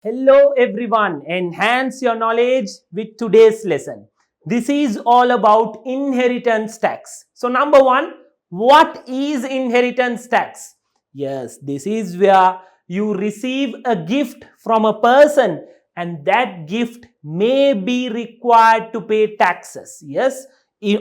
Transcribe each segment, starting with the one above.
Hello everyone, enhance your knowledge with today's lesson. This is all about inheritance tax. So number one, what is inheritance tax? Yes, this is where you receive a gift from a person and that gift may be required to pay taxes. Yes,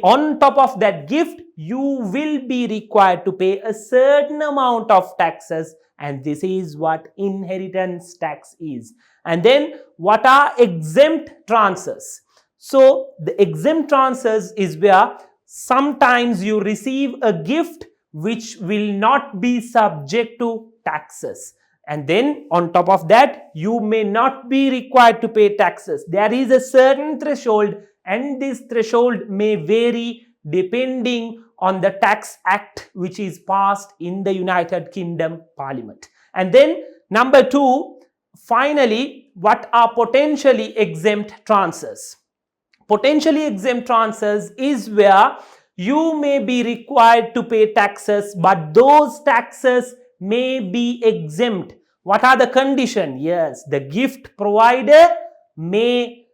on top of that gift, you will be required to pay a certain amount of taxes, and this is what inheritance tax is. And then what are exempt transfers? So the exempt transfers is where sometimes you receive a gift which will not be subject to taxes, and then on top of that you may not be required to pay taxes. There is a certain threshold, and this threshold may vary depending on the tax act which is passed in the United Kingdom Parliament. And then number two, finally, what are potentially exempt transfers? Potentially exempt transfers is where you may be required to pay taxes, but those taxes may be exempt. What are the conditions? Yes, the gift provider may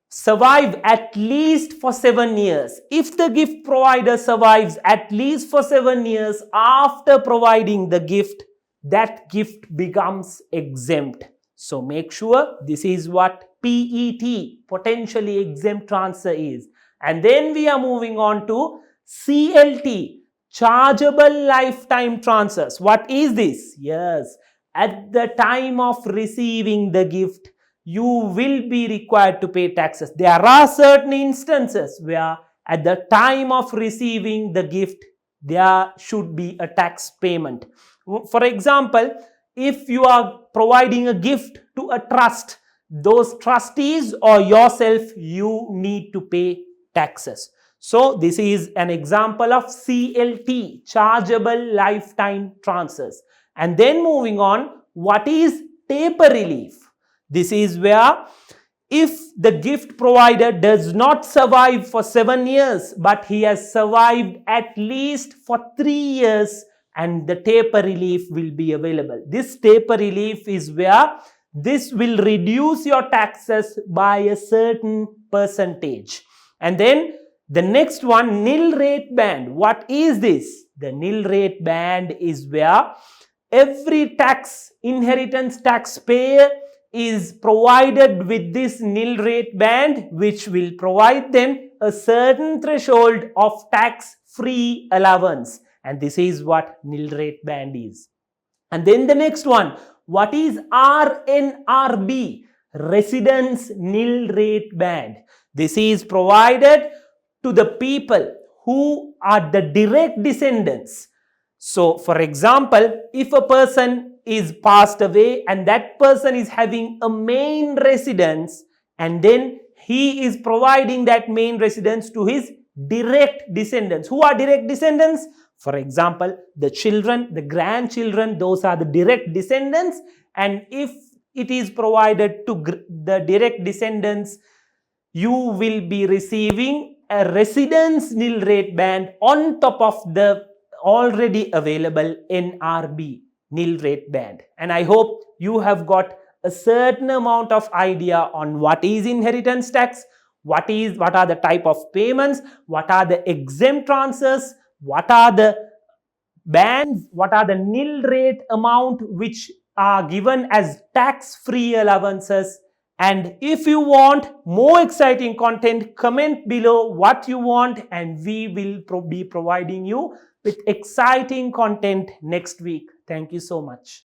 survive at least for 7 years. If the gift provider survives at least for 7 years after providing the gift, that gift becomes exempt. So make sure this is what PET, potentially exempt transfer, is. And then we are moving on to CLT, chargeable lifetime transfers. What is this? Yes, at the time of receiving the gift, you will be required to pay taxes. There are certain instances where at the time of receiving the gift, there should be a tax payment. For example, if you are providing a gift to a trust, those trustees or yourself, you need to pay taxes. So this is an example of CLT, chargeable lifetime transfers. And then moving on, what is taper relief? This is where if the gift provider does not survive for 7 years, but he has survived at least for 3 years, and the taper relief will be available. This taper relief is where this will reduce your taxes by a certain percentage. And then the next one, nil rate band. What is this? The nil rate band is where every inheritance taxpayer is provided with this nil rate band, which will provide them a certain threshold of tax-free allowance. And this is what nil rate band is. And then the next one, what is RNRB? Residence nil rate band. This is provided to the people who are the direct descendants. So, for example, if a person is passed away and that person is having a main residence, and then he is providing that main residence to his direct descendants. Who are direct descendants? For example, the children, the grandchildren, those are the direct descendants. And if it is provided to the direct descendants, you will be receiving a residence nil rate band on top of the already available NRB, nil rate band. And I hope you have got a certain amount of idea on what is inheritance tax, what are the type of payments, what are the exempt transfers, what are the bands, what are the nil rate amount which are given as tax-free allowances. And if you want more exciting content, comment below what you want, and we will be providing you with exciting content next week. Thank you so much.